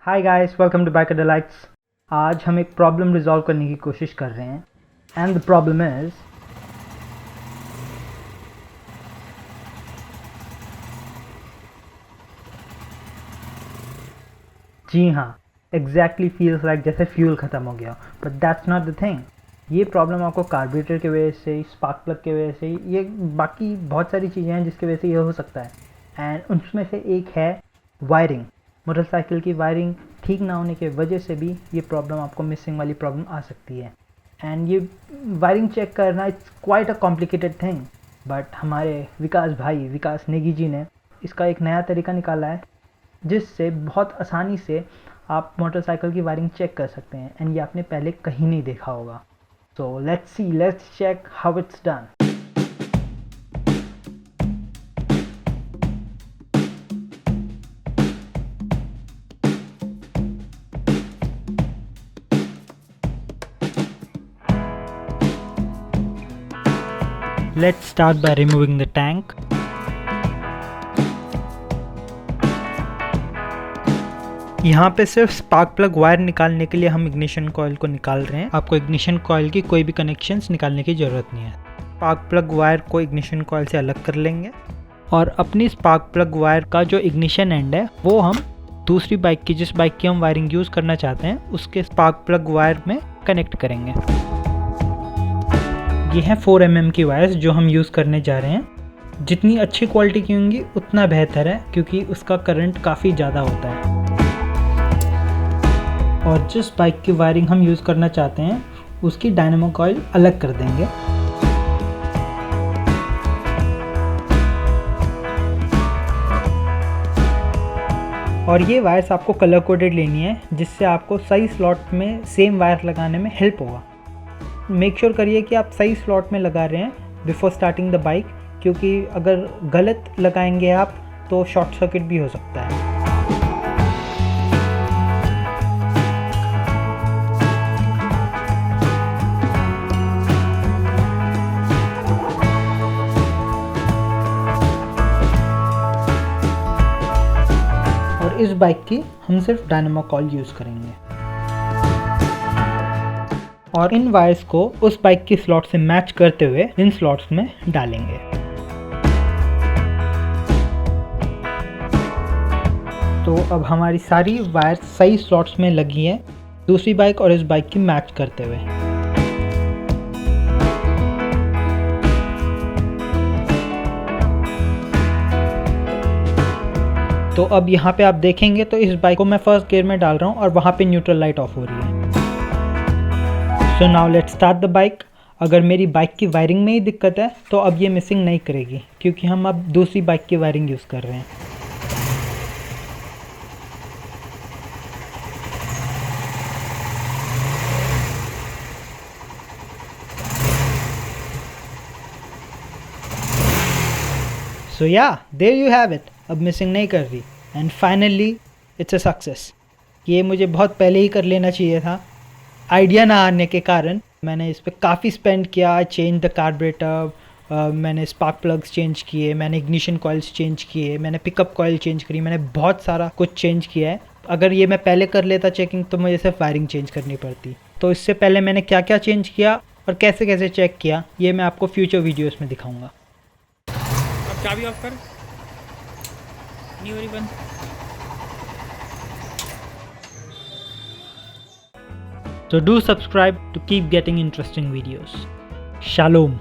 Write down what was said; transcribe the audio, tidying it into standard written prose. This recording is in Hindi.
Hi guys, welcome to back at the lights. आज हम एक प्रॉब्लम रिजॉल्व करने की कोशिश कर रहे हैं एंड द प्रॉब्लम इज जी हाँ, एग्जैक्टली फील्स लाइक जैसे फ्यूल ख़त्म हो गया, but that's not the thing. ये प्रॉब्लम आपको कार्बोरेटर की वजह से, स्पार्क प्लग की वजह से, ये बाकी बहुत सारी चीज़ें हैं जिसकी वजह से ये हो सकता है। एंड उनमें से एक है वायरिंग। मोटरसाइकिल की वायरिंग ठीक ना होने की वजह से भी ये प्रॉब्लम, आपको मिसिंग वाली प्रॉब्लम आ सकती है। एंड ये वायरिंग चेक करना it's quite a complicated thing, but हमारे विकास नेगी जी ने इसका एक नया तरीका निकाला है जिससे बहुत आसानी से आप मोटरसाइकिल की वायरिंग चेक कर सकते हैं। एंड ये आपने पहले कहीं नहीं देखा होगा। So let's check how it's done. Let's start by removing the tank. यहाँ पे सिर्फ स्पार्क प्लग वायर निकालने के लिए हम इग्निशन कॉइल को निकाल रहे हैं। आपको इग्निशन कॉइल की कोई भी कनेक्शंस निकालने की ज़रूरत नहीं है। स्पार्क प्लग वायर को इग्निशन कॉइल से अलग कर लेंगे और अपनी स्पार्क प्लग वायर का जो इग्निशन एंड है वो हम दूसरी बाइक की, जिस बाइक की हम वायरिंग यूज़ करना चाहते हैं, उसके स्पार्क प्लग वायर में कनेक्ट करेंगे। ये हैं 4 mm की वायर्स जो हम यूज़ करने जा रहे हैं। जितनी अच्छी क्वालिटी की होंगी उतना बेहतर है, क्योंकि उसका करंट काफ़ी ज़्यादा होता है। और जिस बाइक की वायरिंग हम यूज़ करना चाहते हैं उसकी डायनेमो कॉइल अलग कर देंगे। और ये वायर्स आपको कलर कोडेड लेनी है, जिससे आपको सही स्लॉट में सेम वायर लगाने में हेल्प होगा। मेक श्योर करिए कि आप सही स्लॉट में लगा रहे हैं बिफोर स्टार्टिंग द बाइक, क्योंकि अगर गलत लगाएंगे आप तो शॉर्ट सर्किट भी हो सकता है। और इस बाइक की हम सिर्फ डायनेमो कॉइल यूज़ करेंगे और इन वायर्स को उस बाइक की स्लॉट से मैच करते हुए इन स्लॉट्स में डालेंगे। तो अब हमारी सारी वायर्स सही स्लॉट्स में लगी हैं, दूसरी बाइक और इस बाइक की मैच करते हुए। तो अब यहाँ पे आप देखेंगे तो इस बाइक को मैं फर्स्ट गियर में डाल रहा हूँ और वहाँ पे न्यूट्रल लाइट ऑफ हो रही है। So now let's start the bike. अगर मेरी बाइक की वायरिंग में ही दिक्कत है तो अब ये मिसिंग नहीं करेगी, क्योंकि हम अब दूसरी बाइक की वायरिंग यूज़ कर रहे हैं। सो या, देयर यू हैव इट। अब मिसिंग नहीं कर रही and finally it's a success. ये मुझे बहुत पहले ही कर लेना चाहिए था। आइडिया ना आने के कारण मैंने इस पर काफ़ी स्पेंड किया। चेंज द कार्बोरेटर, मैंने स्पार्क प्लग्स चेंज किए, मैंने इग्निशन कॉइल्स चेंज किए, मैंने पिकअप कॉइल चेंज करी, मैंने बहुत सारा कुछ चेंज किया है। अगर ये मैं पहले कर लेता चेकिंग तो मुझे सिर्फ वायरिंग चेंज करनी पड़ती। तो इससे पहले मैंने क्या क्या चेंज किया और कैसे कैसे चेक किया, ये मैं आपको फ्यूचर वीडियोज़ में दिखाऊँगा। अब चाबी ऑफ कर, नहीं हो रही बंद। So do subscribe to keep getting interesting videos. Shalom.